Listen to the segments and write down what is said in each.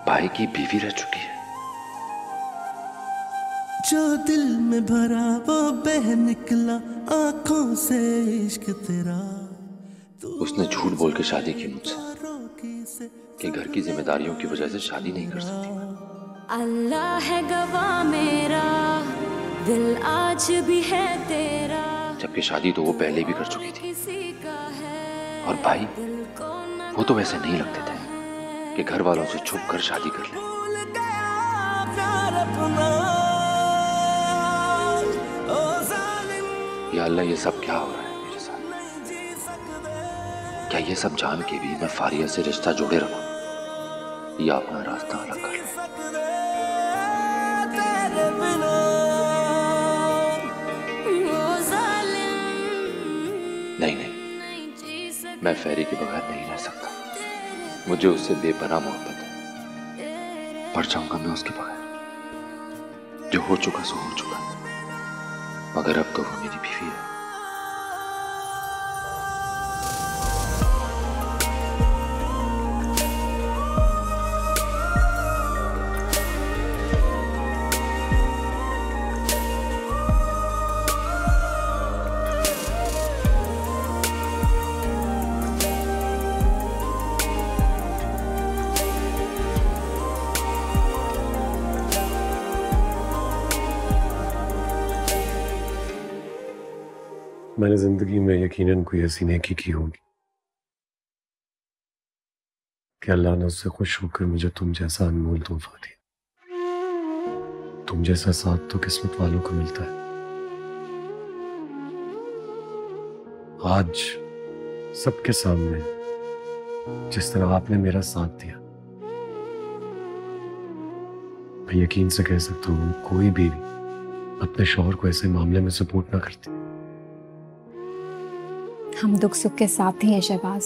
भाई की बीवी रह चुकी है। जो दिल में भरा वो बह निकला आंखों से इश्क तेरा। उसने झूठ बोल के शादी की मुझसे कि घर की जिम्मेदारियों की वजह से शादी नहीं कर सकती। अल्लाह है गवाह मेरा, दिल आज भी है तेरा। जबकि शादी तो वो पहले भी कर चुकी थी। और भाई वो तो वैसे नहीं लगते थे कि घर वालों से छुप कर शादी कर ले। या अल्लाह, ये सब क्या हो रहा है मेरे साथ? क्या ये सब जान के भी मैं फारिया से रिश्ता जोड़े रखूं या अपना रास्ता अलग कर लूं? नहीं नहीं, मैं फेरी के बगैर नहीं रह सकता। मुझे उससे बेपनाह मोहब्बत है। मर जाऊंगा मैं उसके बगैर। जो हो चुका सो हो चुका, मगर अब तो वो मेरी बीवी है। मैंने जिंदगी में यकीनन कोई ऐसी नेकी की होगी कि अल्लाह ने उससे खुश होकर मुझे तुम जैसा अनमोल तोहफा दिया। तुम जैसा साथ तो किस्मत वालों को मिलता है। आज सबके सामने जिस तरह आपने मेरा साथ दिया, मैं यकीन से कह सकता हूं कोई बीवी अपने शौहर को ऐसे मामले में सपोर्ट ना करती। हम दुख सुख के साथ ही हैं शहबाज।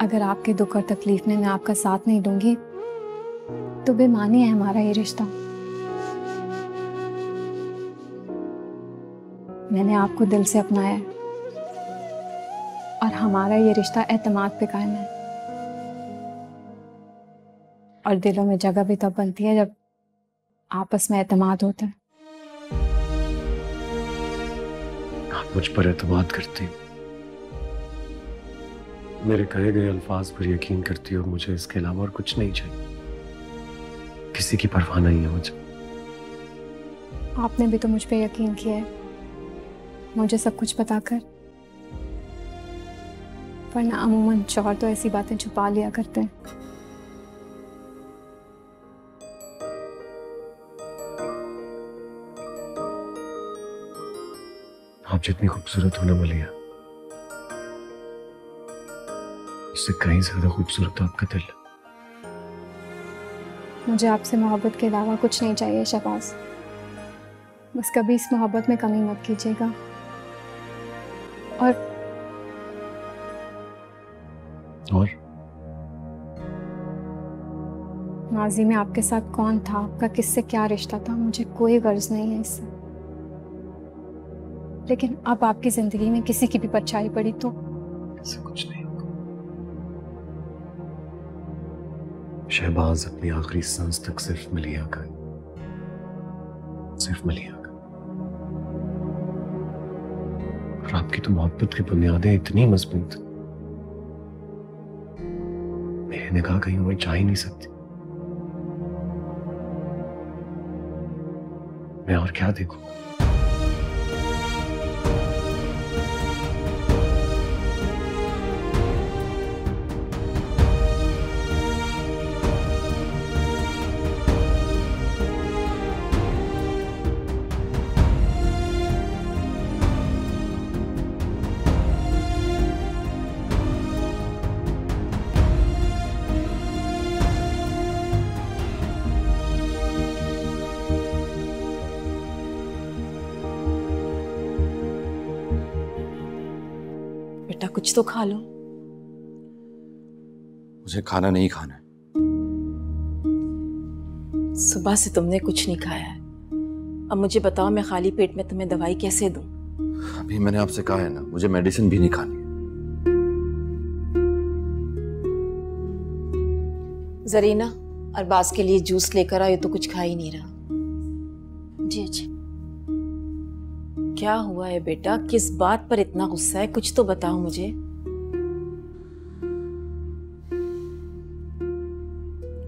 अगर आपके दुख और तकलीफ में मैं आपका साथ नहीं दूंगी तो बेमानी है हमारा ये रिश्ता। मैंने आपको दिल से अपनाया और हमारा ये रिश्ता एतमाद पे कायम है। और दिलों में जगह भी तब बनती है जब आपस में एतमाद होता है। आप मुझ पर एतमाद करती, मेरे कहे गए अल्फाज पर यकीन करती और मुझे इसके अलावा और कुछ नहीं चाहिए। किसी की परवाह नहीं है मुझे। आपने भी तो मुझ पे यकीन किया है, मुझे सब कुछ बताकर। वरना अमूमन शौहर तो ऐसी बातें छुपा लिया करते हैं। आप जितनी खूबसूरत हो ना मलिया, उससे कहीं ज्यादा खूबसूरत आपका दिल। मुझे आपसे मोहब्बत के अलावा कुछ नहीं चाहिए शहबाज। बस कभी इस मोहब्बत में कमी मत कीजिएगा। और माजी में आपके साथ कौन था, आपका किससे क्या रिश्ता था, मुझे कोई गर्ज नहीं है इससे। लेकिन अब आपकी जिंदगी में किसी की भी परछाई पड़ी तो ऐसा कुछ नहीं होगा। शहबाज अपनी आखिरी सांस तक सिर्फ मलिया का, सिर्फ मलिया का। और आपकी तो मोहब्बत की बुनियादें इतनी मजबूत, मेरे निगाह कहीं और जा ही नहीं सकती। मैं और क्या देखूं? बेटा कुछ तो खा लो। मुझे खाना नहीं खाना है। सुबह से तुमने कुछ नहीं खाया है। अब मुझे बताओ, मैं खाली पेट में तुम्हें दवाई कैसे दूं? अभी मैंने आपसे कहा है ना, मुझे मेडिसिन भी नहीं खानी है। जरीना, अरबाज के लिए जूस लेकर आओ, ये तो कुछ खा ही नहीं रहा। जी अच्छा। क्या हुआ है बेटा, किस बात पर इतना गुस्सा है, कुछ तो बताओ मुझे।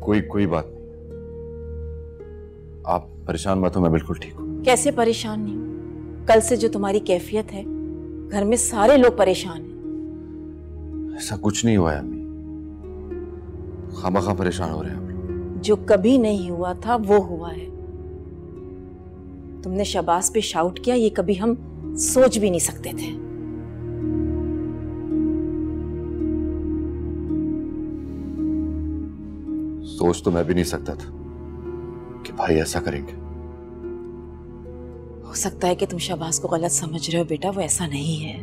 कोई बात नहीं, आप परेशान मत हो, मैं बिल्कुल ठीक हूँ। कैसे परेशान नहीं हूं? कल से जो तुम्हारी कैफियत है, घर में सारे लोग परेशान हैं। ऐसा कुछ नहीं हुआ है अम्मी, खामखा परेशान हो रहे हैं आप लोग। जो कभी नहीं हुआ था वो हुआ है। तुमने शबाज पे शाउट किया, ये कभी हम सोच भी नहीं सकते थे। सोच तो मैं भी नहीं सकता था कि भाई ऐसा करेंगे। हो सकता है कि तुम शबाज को गलत समझ रहे हो बेटा, वो ऐसा नहीं है।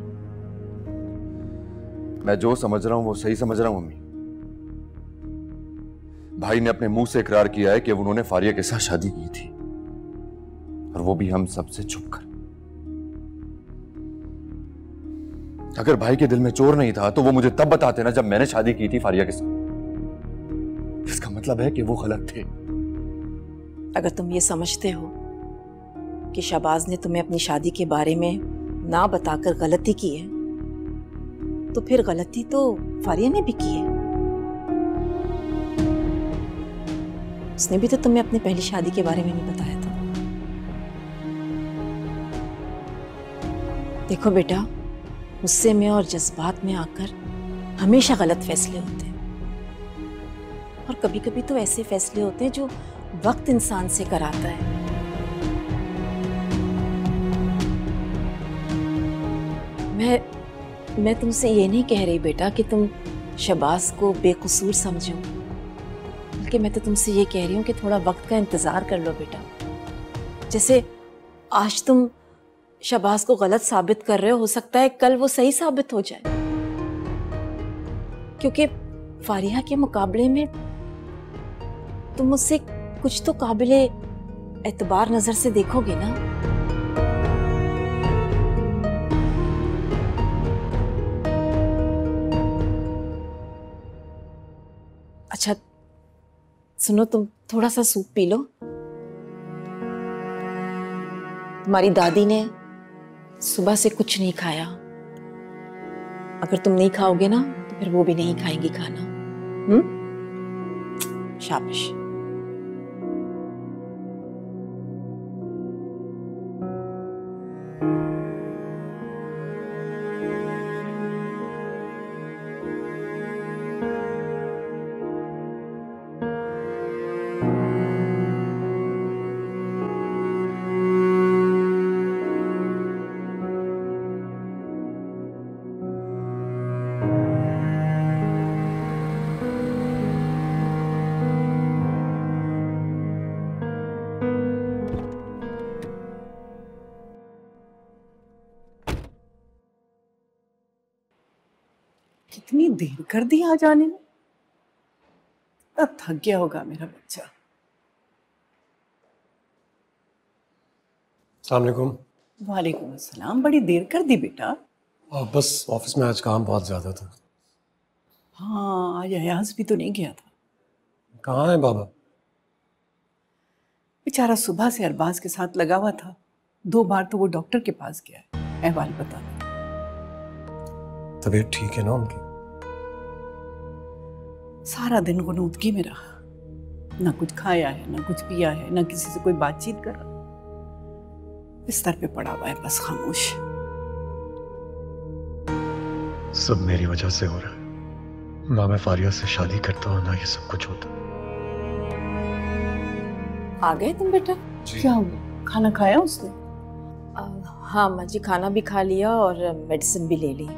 मैं जो समझ रहा हूं वो सही समझ रहा हूं अम्मी। भाई ने अपने मुंह से इकरार किया है कि उन्होंने फारिया के साथ शादी की थी, और वो भी हम सबसे छुप कर। अगर भाई के दिल में चोर नहीं था तो वो मुझे तब बताते ना जब मैंने शादी की थी फारिया के साथ। इसका मतलब है कि वो गलत थे। अगर तुम ये समझते हो कि शबाज ने तुम्हें अपनी शादी के बारे में ना बताकर गलती की है, तो फिर गलती तो फारिया ने भी की है। उसने भी तो तुम्हें अपनी पहली शादी के बारे में नहीं बताया था। देखो बेटा, गुस्से में और जज्बात में आकर हमेशा गलत फैसले होते हैं, और कभी कभी तो ऐसे फैसले होते हैं जो वक्त इंसान से कराता है। मैं तुमसे ये नहीं कह रही बेटा कि तुम शबाज को बेकसूर समझो, बल्कि मैं तो तुमसे ये कह रही हूँ कि थोड़ा वक्त का इंतजार कर लो बेटा। जैसे आज तुम शबाज को गलत साबित कर रहे हो सकता है कल वो सही साबित हो जाए, क्योंकि फारिया के मुकाबले में तुम मुझसे कुछ तो काबिले एतबार नजर से देखोगे ना। अच्छा सुनो, तुम थोड़ा सा सूप पी लो। तुम्हारी दादी ने सुबह से कुछ नहीं खाया, अगर तुम नहीं खाओगे ना तो फिर वो भी नहीं खाएंगी खाना। शाबाश। कितनी देर कर दी आ जाने में। अब थक गया होगा मेरा बच्चा। अस्सलाम वालेकुम। वालेकुम अस्सलाम। बड़ी देर कर दी बेटा। बस ऑफिस में आज काम बहुत ज्यादा था। हाँ, आज अयाज भी तो नहीं गया था। कहाँ है बाबा? बेचारा सुबह से अरबाज के साथ लगा हुआ था। 2 बार तो वो डॉक्टर के पास गया है अहवाल बताने। तबीयत ठीक है ना उनकी? सारा दिन गुनूदगी में रहा, ना कुछ खाया है, ना कुछ पिया है, ना किसी से कोई बातचीत कर रहा। बिस्तर पे पड़ा हुआ है बस खामोश। सब मेरी वजह से हो रहा है। ना मैं फारिया से शादी करता हूँ, ना ये सब कुछ होता। आ गए तुम बेटा? क्या हुआ? खाना खाया उसने? हाँ माँ जी, खाना भी खा लिया और मेडिसिन भी ले ली।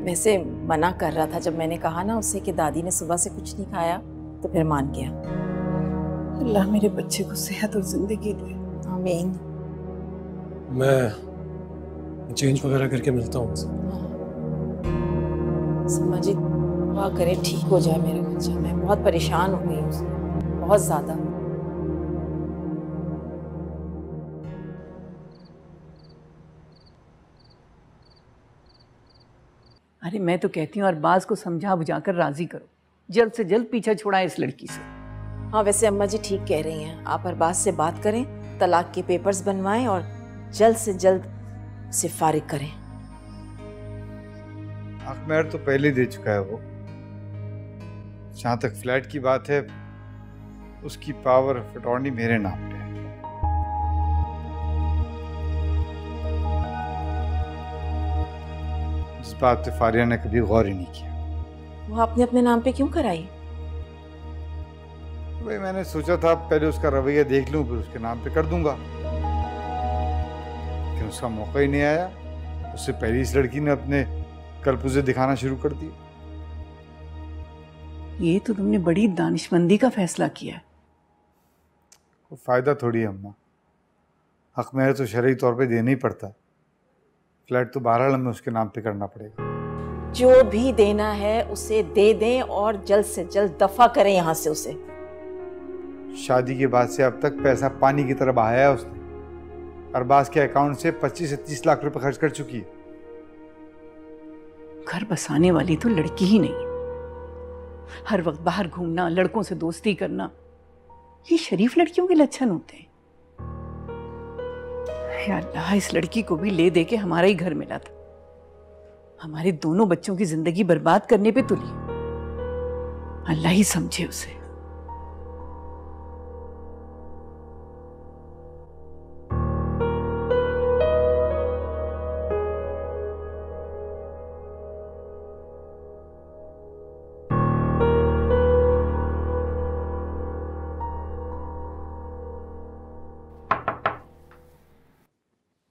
वैसे मना कर रहा था, जब मैंने कहा ना उसे कि दादी ने सुबह से कुछ नहीं खाया तो फिर मान गया। अल्लाह मेरे बच्चे को सेहत और जिंदगी दे। आमीन। मैं चेंज वगैरह करके मिलता हूँ उनसे। माँ जी दुआ करे ठीक हो जाए मेरा बच्चा। मैं बहुत परेशान हो गई हूँ, बहुत ज्यादा। अरे मैं तो कहती हूँ अरबाज को समझा बुझा कर राजी करो। जल्द से जल्द पीछा छुड़ाए इस लड़की से। हाँ वैसे अम्मा जी ठीक कह रही हैं, आप अरबाज से बात करें, तलाक के पेपर्स बनवाएं और जल्द से जल्द उसे फारिग करें। अखमेर तो पहले ही दे चुका है वो। जहां तक फ्लैट की बात है, उसकी पावर ऑफ अटॉर्नी मेरे नाम पे है। इस बात पे फारिया ने कभी गौर ही नहीं किया। वो आपने अपने नाम पे क्यों कराई? भाई मैंने सोचा था पहले उसका रवैया देख लूं, फिर उसके नाम पे कर दूंगा, लेकिन उसका मौका ही नहीं आया। उससे पहले इस लड़की ने अपने कलपुर्जे दिखाना शुरू कर दिए। ये तो तुमने बड़ी दानिशमंदी का फैसला किया है। कोई फायदा थोड़ी है अम्मा, हक मेहर तो शरई तौर पे देना ही पड़ता है। फ्लैट तो बहरहाल हमें उसके नाम पे करना पड़ेगा। जो भी देना है उसे दे दें और जल्द से जल्द दफा करें यहाँ से उसे। शादी के बाद से अब तक पैसा पानी की तरह बहाया है उसने। अरबाज के अकाउंट से 25 से 30 लाख रुपए खर्च कर चुकी है। घर बसाने वाली तो लड़की ही नहीं। हर वक्त बाहर घूमना, लड़कों से दोस्ती करना, ये शरीफ लड़कियों के लक्षण होते हैं। या अल्लाह, इस लड़की को भी ले दे के हमारा ही घर मिला था। हमारे दोनों बच्चों की जिंदगी बर्बाद करने पे तुली। अल्लाह ही समझे उसे।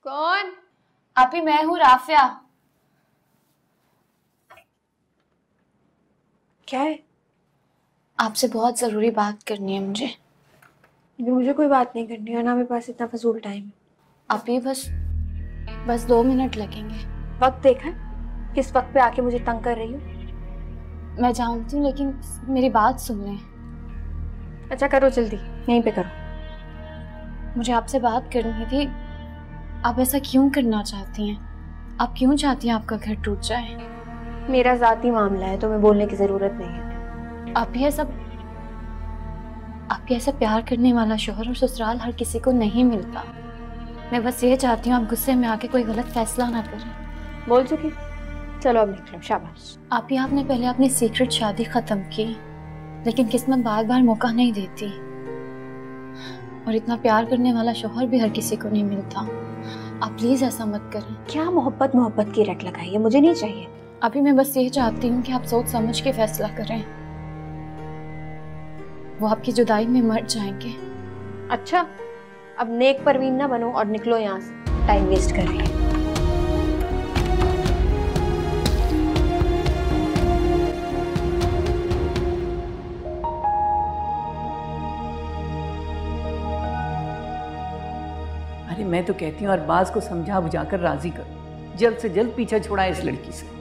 कौन? आप ही? मैं हूँ राफिया। क्या है? आपसे बहुत ज़रूरी बात करनी है मुझे। मुझे कोई बात नहीं करनी है ना, मेरे पास इतना फजूल टाइम है। आप ही बस 2 मिनट लगेंगे। वक्त देखा किस वक्त पे आके मुझे तंग कर रही हो। मैं जानती हूँ, लेकिन मेरी बात सुन लें। अच्छा करो, जल्दी यहीं पे करो। मुझे आपसे बात करनी थी। आप ऐसा क्यों करना चाहती हैं? आप क्यों चाहती हैं आपका घर टूट जाए? मेरा ज़ाती मामला है, तुम्हें बोलने की ज़रूरत नहीं है। आप ही ऐसा प्यार करने वाला शोहर और ससुराल हर किसी को नहीं मिलता। मैं बस ये चाहती हूँ आप गुस्से में आके कोई गलत फैसला ना करें। बोल चुकी, चलो अब निकलो, शाबाश। आपने पहले अपनी सीक्रेट शादी ख़त्म की, लेकिन किस्मत बार बार मौका नहीं देती, और इतना प्यार करने वाला शोहर भी हर किसी को नहीं मिलता। आप प्लीज़ ऐसा मत करें। क्या मोहब्बत की रट लगाई है? मुझे नहीं चाहिए। अभी मैं बस ये चाहती हूँ कि आप सोच समझ के फैसला करें। वो आपकी जुदाई में मर जाएंगे। अच्छा, अब नेक परवीन ना बनो और निकलो यहाँ से, टाइम वेस्ट कर रही है। अरे मैं तो कहती हूँ अरबाज को समझा बुझाकर राजी करो, जल्द से जल्द पीछा छुड़ाए इस लड़की से।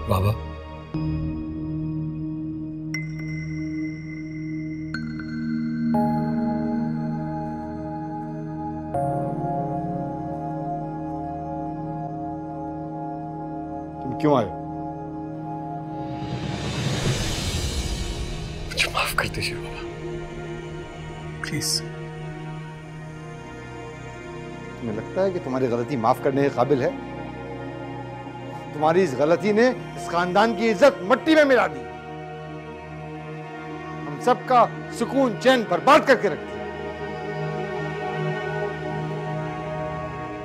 बाबा, तुम क्यों आए? मुझे माफ कर दीजिए बाबा, प्लीज। तुम्हें लगता है कि तुम्हारी गलती माफ करने के काबिल है? तुम्हारी इस गलती ने इस खानदान की इज्जत मट्टी में मिला दी, हम सबका सुकून चैन बर्बाद करके रख दिया।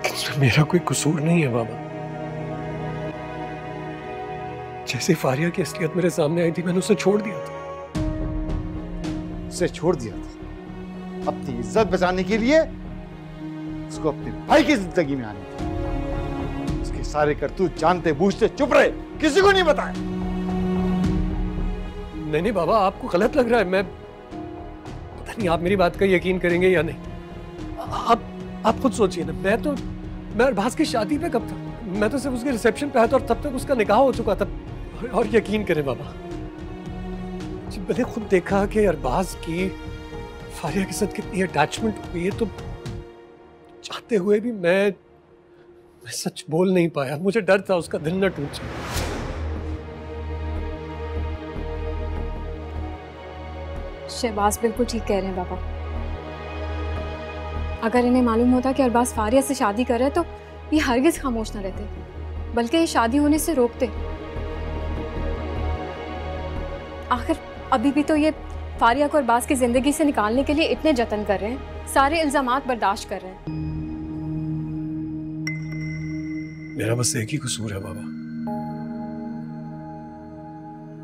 इसमें मेरा कोई कसूर नहीं है बाबा। जैसे फारिया की असलियत मेरे सामने आई थी, मैंने उसे छोड़ दिया था। उसे छोड़ दिया था अपनी इज्जत बचाने के लिए? उसको अपने भाई की जिंदगी में आने था। उसके सारे करतूत जानते बूझते चुप रहे, किसी को नहीं बताया। नहीं नहीं बाबा, आपको गलत लग रहा है। मैं पता नहीं आप मेरी बात का यकीन करेंगे या नहीं। आप खुद सोचिए ना, मैं अरबाज की शादी पे कब था? मैं तो सिर्फ उसके रिसेप्शन पे आया था और तब तक उसका निकाह हो चुका था। और यकीन करें बाबा, जब मैंने खुद देखा कि अरबाज की फारिया के साथ कितनी अटैचमेंट हुई है, तो चाहते हुए भी मैं सच बोल नहीं पाया। मुझे डर था उसका दिल न टूट जाए। शहबाज बिल्कुल ठीक कह रहे हैं बाबा। अगर इन्हें मालूम होता कि अरबाज फारिया से शादी कर रहा है तो ये हरगिज खामोश न रहते, बल्कि ये शादी होने से रोकते। आखिर अभी भी तो ये फारिया को अरबाज की जिंदगी से निकालने के लिए इतने जतन कर रहे हैं, सारे इल्जामात बर्दाश्त कर रहे हैं। मेरा बस एक ही कसूर है बाबा,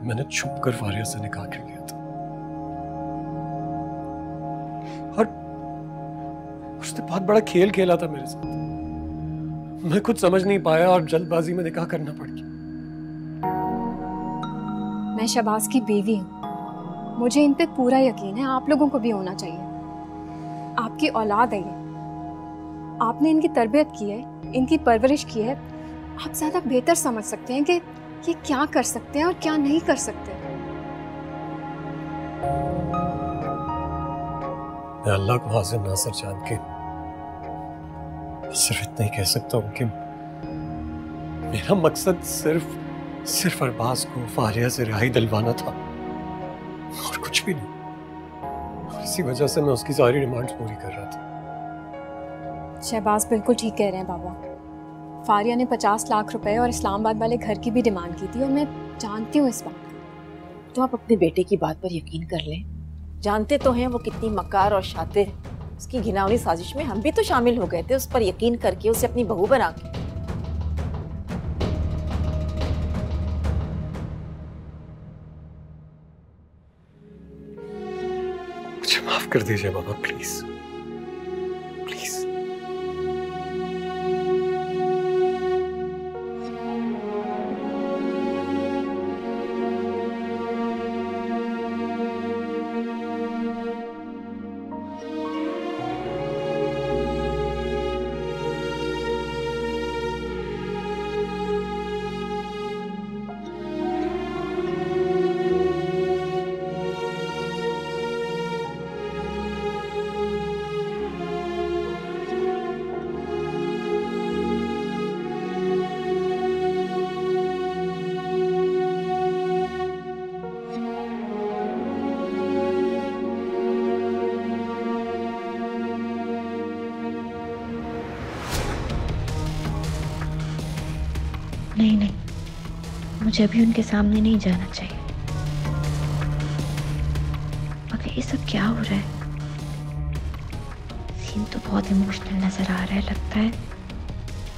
मैंने छुप कर फारिया से निकाह कर लिया था और उसने बहुत बड़ा खेल खेला था मेरे साथ। मैं कुछ समझ नहीं पाया और जल्दबाजी में निकाह करना पड़ गया। मैं शहबाज की बीवी हूँ, मुझे इन पे पूरा यकीन है। आप लोगों को भी होना चाहिए। आपकी औलाद है ये, आपने इनकी तरबियत की है, इनकी परवरिश की है। आप ज्यादा बेहतर समझ सकते हैं कि ये क्या कर सकते हैं और क्या नहीं कर सकते। मैं अल्लाह को हाजिर नासिर जान के सिर्फ इतना ही कह सकता हूँ कि मेरा मकसद सिर्फ अरबाज को फारिया से रिहाई दिलवाना था और कुछ भी नहीं। इसी वजह से मैं उसकी सारी डिमांड्स पूरी कर रहा था। शहबाज बिल्कुल ठीक कह रहे हैं बाबा। फारिया ने 50 लाख रुपए और इस्लामाबाद वाले घर की भी डिमांड की थी और मैं जानती हूँ इस बात को। तो आप अपने बेटे की बात पर यकीन कर लें। जानते तो हैं वो कितनी मकार और शातिर है। उसकी घिनौनी साजिश में हम भी तो शामिल हो गए थे, उस पर यकीन करके उसे अपनी बहू बना के। मुझे माफ कर दीजिए बाबा, प्लीज प्लीज। नहीं, मुझे अभी उनके सामने नहीं जाना चाहिए। मगर ये सब क्या हो रहा है? सीन तो बहुत इमोशनल नजर आ रहा है। लगता है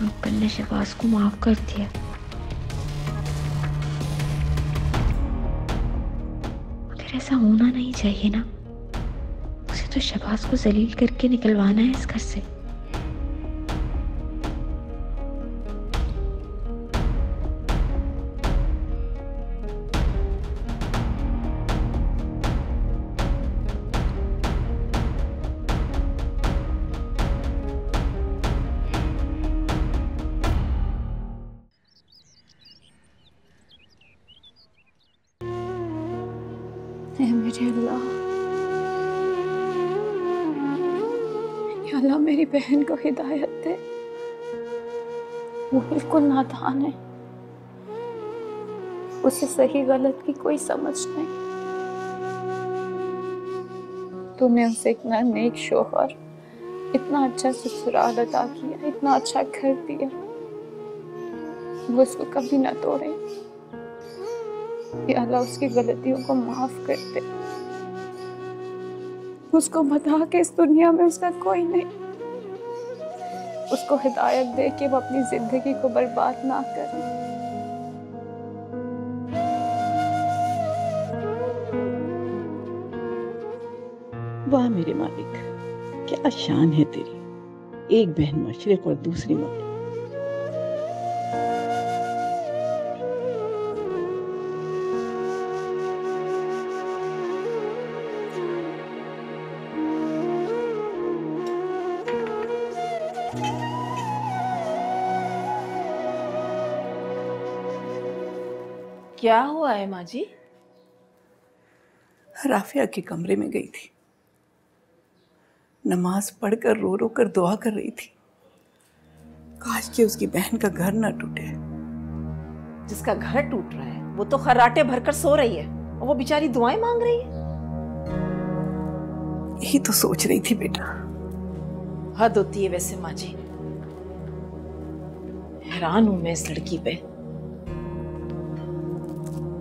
अंकल ने शहबाज को माफ कर दिया। मगर ऐसा होना नहीं चाहिए ना। उसे तो शहबाज को जलील करके निकलवाना है इस घर से। मेरे अल्लाह, या अल्लाह मेरी बहन को हिदायत दे। वो बिल्कुल नादान है, उसे सही गलत की कोई समझ नहीं। तूने उसे इतना नेक शोहर, इतना अच्छा ससुराल अता किया, इतना अच्छा घर दिया, वो उसको कभी ना तोड़े। या अल्लाह उसकी गलतियों को माफ कर दे। उसको बता के इस दुनिया में उसका कोई नहीं। उसको हिदायत दे कि वो अपनी जिंदगी को बर्बाद ना करे। वाह मेरे मालिक, क्या शान है तेरी। एक बहन मशरिक और दूसरी मगरिब। क्या हुआ है माँ जी? राफिया के कमरे में गई थी, नमाज पढ़कर रो रो कर दुआ कर रही थी, काश कि उसकी बहन का घर ना टूटे। जिसका घर टूट रहा है वो तो खर्राटे भरकर सो रही है और वो बेचारी दुआएं मांग रही है। यही तो सोच रही थी बेटा। हद होती है वैसे माँ जी। हैरान हूं मैं इस लड़की पे।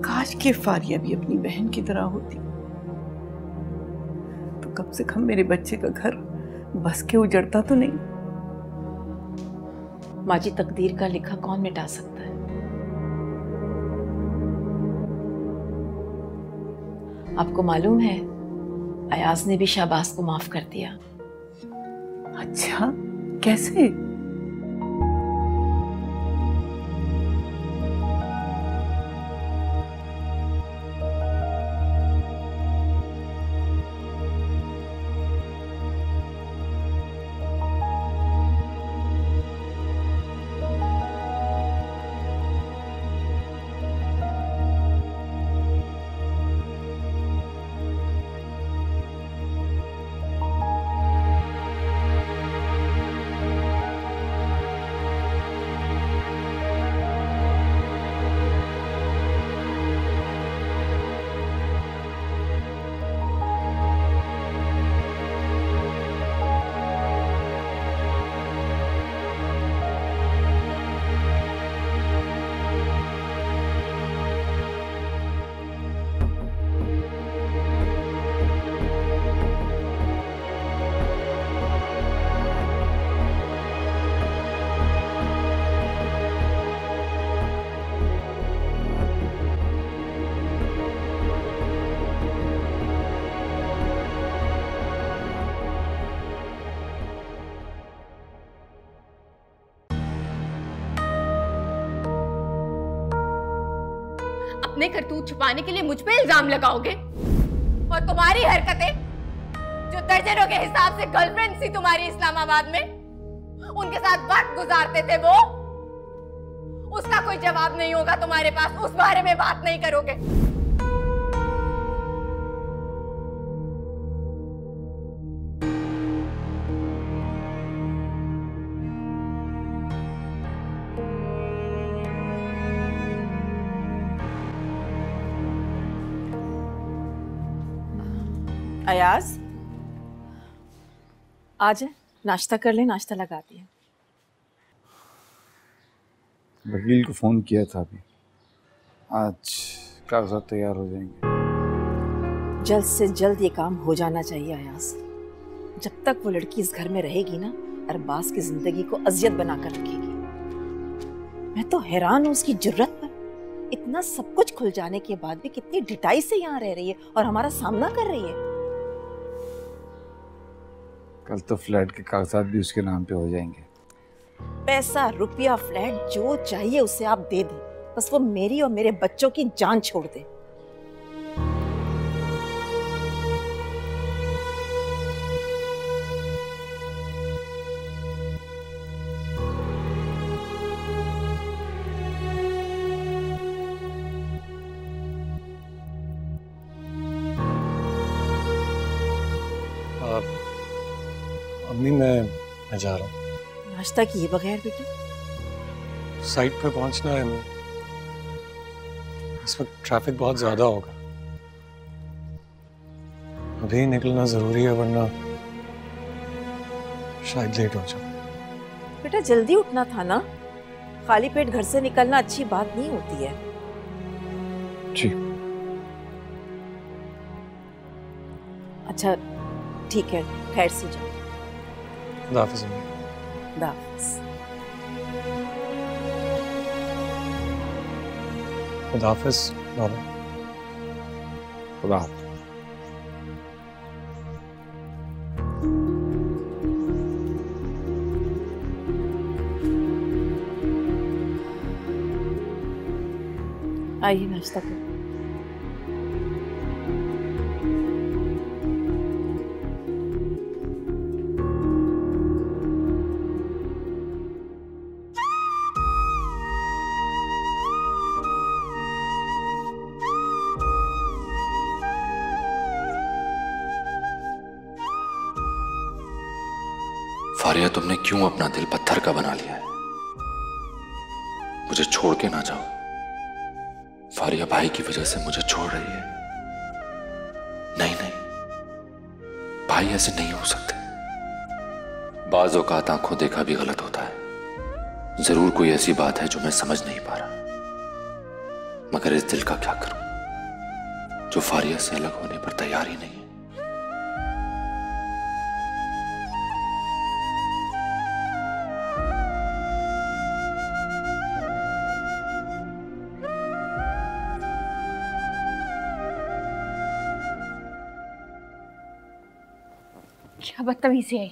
काश कि फारिया भी अपनी बहन की तरह होती तो कम से कम मेरे बच्चे का घर बस के उजड़ता तो नहीं। माँ जी, तकदीर का लिखा कौन मिटा सकता है? आपको मालूम है अयाज ने भी शाहबाज को माफ कर दिया। अच्छा, कैसे? अपने करतूत छुपाने के लिए मुझ पे इल्जाम लगाओगे? और तुम्हारी हरकतें जो दर्जनों के हिसाब से गर्लफ्रेंड थी तुम्हारी इस्लामाबाद में, उनके साथ वक्त गुजारते थे वो, उसका कोई जवाब नहीं होगा तुम्हारे पास, उस बारे में बात नहीं करोगे। अयाज, आ जाए, नाश्ता कर ले, नाश्ता लगा दिया। वकील को फोन किया था अभी, आज कागजात तैयार हो जाएंगे। जल्द से जल्द ये काम हो जाना चाहिए अयाज। जब तक वो लड़की इस घर में रहेगी ना, अरबाज की जिंदगी को अजियत बनाकर रखेगी। मैं तो हैरान हूँ उसकी जुर्रत पर। इतना सब कुछ खुल जाने के बाद भी कितनी ढिठाई से यहाँ रह रही है और हमारा सामना कर रही है। कल तो फ्लैट के कागजात भी उसके नाम पे हो जाएंगे। पैसा, रुपया, फ्लैट जो चाहिए उसे आप दे दें, बस वो मेरी और मेरे बच्चों की जान छोड़ दे। अम्मी, मैं जा रहा हूँ। नाश्ता किए बगैर बेटा? साइट पे पहुंचना है हमें। इस वक्त ट्रैफिक बहुत ज्यादा होगा, अभी निकलना जरूरी है वरना शायद लेट हो जाए। बेटा जल्दी उठना था ना, खाली पेट घर से निकलना अच्छी बात नहीं होती है। जी। अच्छा ठीक है, खैर से जाओ। खुदा हाफिज़ अम्मी। खुदा हाफिज़। खुदा हाफिज़ बाबा। खुदा हाफिज़। आइए नाश्ता करो। फारिया, तुमने क्यों अपना दिल पत्थर का बना लिया है? मुझे छोड़ के ना जाओ। फारिया भाई की वजह से मुझे छोड़ रही है। नहीं नहीं, भाई ऐसे नहीं हो सकते। बाज़ औक़ात आंखों देखा भी गलत होता है। जरूर कोई ऐसी बात है जो मैं समझ नहीं पा रहा, मगर इस दिल का क्या करूं जो फारिया से अलग होने पर तैयार ही नहीं है। क्या बदतमीजी है।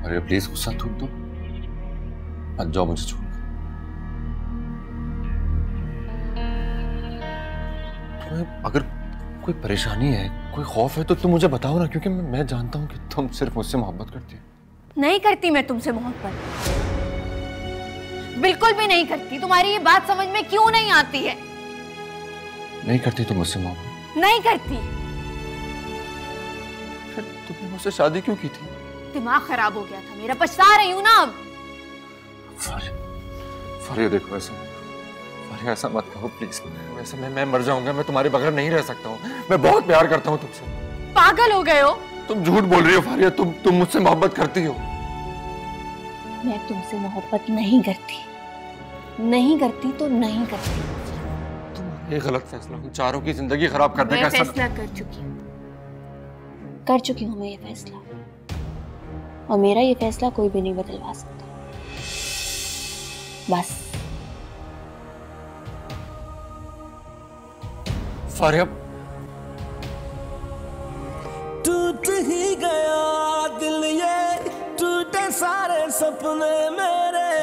अरे प्लीज गुस्सा थूक दो, मत जाओ मुझे छोड़कर। तुम्हें अगर कोई परेशानी है, कोई खौफ है तो तुम मुझे बताओ ना, क्योंकि मैं जानता हूं कि तुम सिर्फ मुझसे मोहब्बत करती हो। नहीं करती मैं तुमसे मोहब्बत, बिल्कुल भी नहीं करती। तुम्हारी ये बात समझ में क्यों नहीं आती है? नहीं करती तुम मुझसे मोहब्बत? नहीं करती। फिर तुमने मुझसे शादी क्यों की थी? दिमाग खराब हो गया था मेरा, पछता रही हूं ना अब। फारिया देखो, ऐसा मत कहो प्लीज। वैसे मैं मर जाऊंगा, मैं तुम्हारे बगैर नहीं रह सकता हूँ। मैं बहुत प्यार करता हूँ तुमसे। पागल हो गए हो? तुम झूठ बोल रही हो फारिया, तुम मुझसे मोहब्बत करती हो। मैं तुमसे मोहब्बत नहीं करती, नहीं करती तो नहीं करती। ये गलत फैसला, हम चारों की जिंदगी खराब करने का फैसला कर चुकी हूँ मैं ये फैसला, और मेरा ये फैसला कोई भी नहीं बदलवा सकता। बस। फारिया, टूट ही गया दिल, ये टूटे सारे सपने मेरे,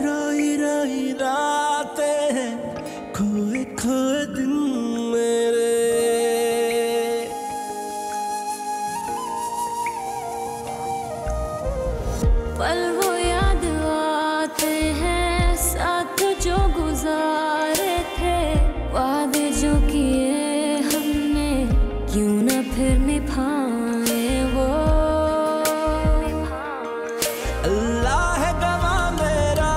रोई रोई रातें, खोए खोए दिन मेरे। पल वो याद आते हैं, साथ जो गुजारे थे, वादे जो किए हमने, क्यों न फिर निभाए वो। अल्लाह है गवाह मेरा,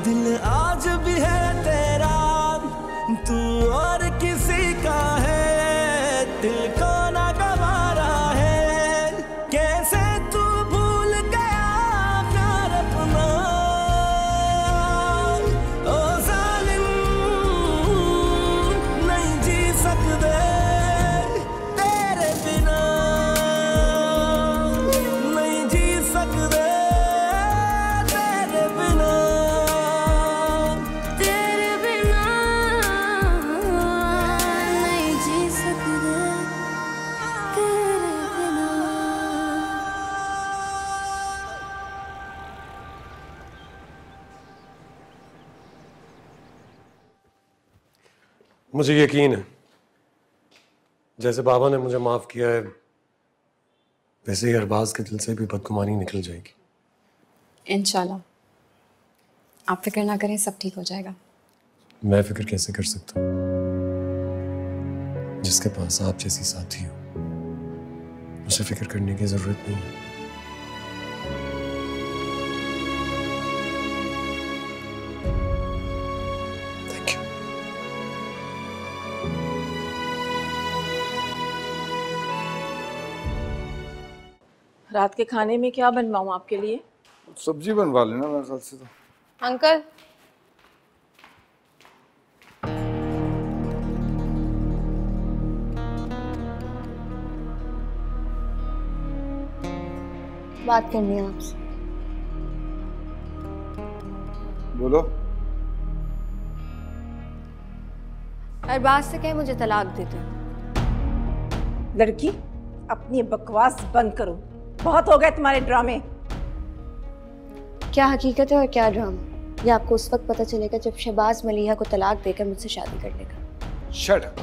दिल आज भी है तेरा, तू और किसी का है, दिल को ना गवारा है। कैसे तू भूल गया प्यार अपना, ओ जालिम, नहीं जी सकते तेरे बिना, नहीं जी सकते तेरे बिना, तेरे बिना नहीं जी सकते, तेरे बिना। मुझे यकीन है जैसे बाबा ने मुझे माफ किया है, वैसे ही अरबाज के दिल से भी बदगुमानी निकल जाएगी। इंशाल्लाह। आप फिक्र ना करें, सब ठीक हो जाएगा। मैं फिक्र कैसे कर सकता हूँ जिसके पास आप जैसी साथी हो? मुझे फिक्र करने की जरूरत नहीं है। Thank you. रात के खाने में क्या बनवाऊं आपके लिए? सब्जी बनवा लेना मेरे ख्याल से तो। अंकल, बात करनी है आपसे। बोलो। अरबाज से कहे मुझे तलाक दे दो। लड़की, अपनी बकवास बंद करो, बहुत हो गए तुम्हारे ड्रामे। क्या हकीकत है और क्या ड्रामा, ये आपको उस वक्त पता चलेगा जब शहबाज मलिहा को तलाक देकर मुझसे शादी कर लेगा। Shut up.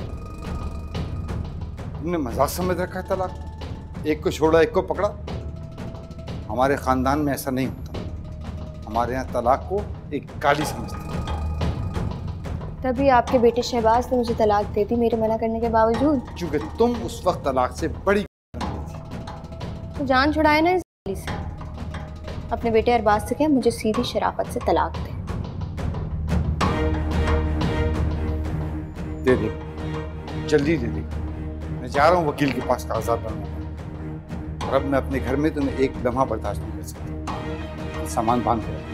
तुमने मजाक समझ रखा है तलाक? एक को छोड़ा एक को पकड़ा? हमारे खानदान में ऐसा नहीं होता। हमारे यहाँ तलाक को एक गाली समझते हैं। तभी आपके बेटे शहबाज ने मुझे तलाक दे दी मेरे मना करने के बावजूद। क्योंकि तुम उस वक्त तलाक से बड़ी थी। तो जान छुड़ाए ना इस से। अपने बेटे अरबाज से क्या मुझे सीधी शराफत से तलाक दे दे, जल्दी दे दे। मैं जा रहा हूँ वकील के पास कागजात बनवाने, और अब मैं अपने घर में तुम्हें एक लम्हा बर्दाश्त नहीं कर सकता। सामान बांध कर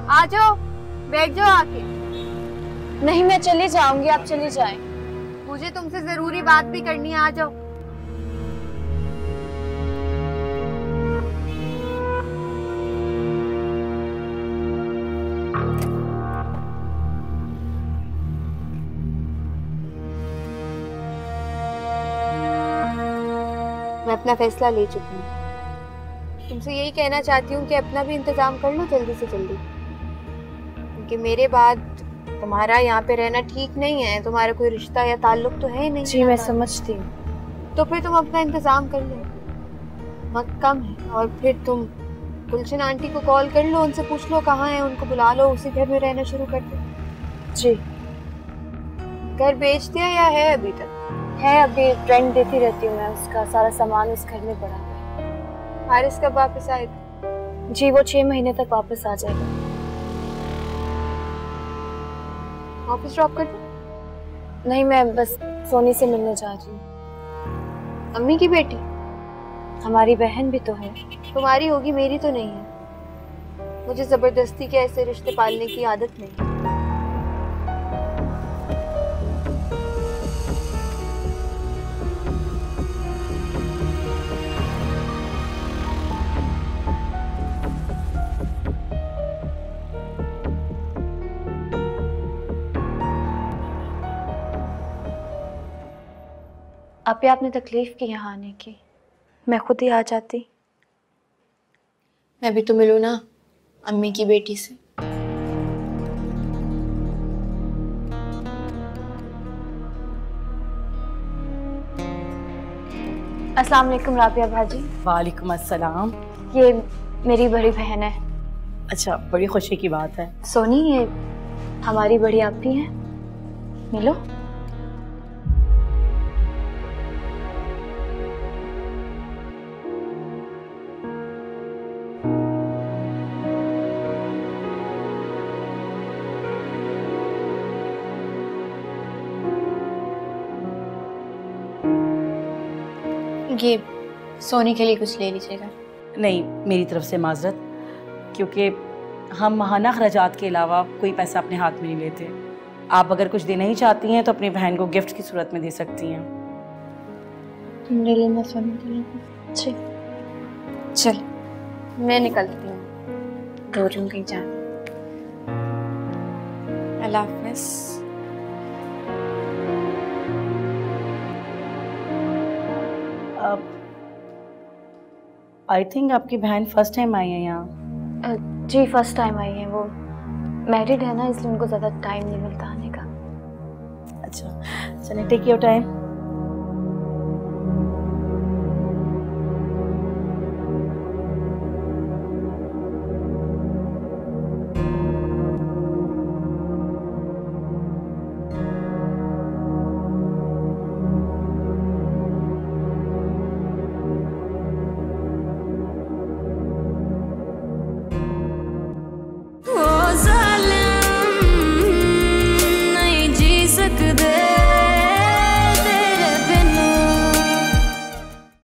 आ जाओ, बैठ जाओ आके। नहीं, मैं चली जाऊंगी, आप चली जाएं। मुझे तुमसे जरूरी बात भी करनी है, आ जाओ। मैं अपना फैसला ले चुकी हूँ। तुमसे यही कहना चाहती हूँ कि अपना भी इंतजाम कर लो जल्दी से जल्दी, क्योंकि मेरे बाद तुम्हारा यहाँ पे रहना ठीक नहीं है। तुम्हारा कोई रिश्ता या ताल्लुक तो है नहीं। जी मैं समझती हूँ। तो फिर तुम अपना इंतजाम कर लो, वक्त कम है। और फिर तुम गुलशन आंटी को कॉल कर लो, उनसे पूछ लो कहाँ है, उनको बुला लो, उसी घर में रहना शुरू कर दो। जी। घर बेच दिया या है अभी तक? है, अभी रेंट देती रहती हूँ मैं उसका। सारा सामान उस घर में पड़ा है। हारिस कब वापस आएगा? जी वो 6 महीने तक वापस आ जाएगा। ऑफिस ड्रॉप कर दो? नहीं, मैं बस सोनी से मिलने जा रही हूँ। अम्मी की बेटी? हमारी बहन भी तो है। तुम्हारी होगी, मेरी तो नहीं है। मुझे जबरदस्ती के ऐसे रिश्ते पालने की आदत नहीं। आपे आपने तकलीफ की यहाँ आने की, मैं खुद ही आ जाती। मैं भी तो मिलूँ ना अम्मी की बेटी से। अस्सलाम वालेकुम राबिया भाजी। वालेकुम अस्सलाम। ये मेरी बड़ी बहन है। अच्छा, बड़ी खुशी की बात है। सोनी, ये हमारी बड़ी आपी है, मिलो। ये सोनी के लिए कुछ ले लीजिएगा। नहीं, मेरी तरफ से माजरत, क्योंकि हम माहाना खर्चात के अलावा कोई पैसा अपने हाथ में नहीं लेते। आप अगर कुछ देना ही चाहती हैं तो अपनी बहन को गिफ्ट की सूरत में दे सकती हैं। तुम ले लेना सोनी के लिए। अच्छे, चल मैं निकलती हूँ, दो रूम कहीं जा। अल्लाह हाफ़िज़। आई थिंक आपकी बहन फर्स्ट टाइम आई है यहाँ। जी फर्स्ट टाइम आई है। वो मैरिड है ना, इसलिए उनको ज़्यादा टाइम नहीं मिलता आने का। अच्छा, चलिए टेक योर टाइम।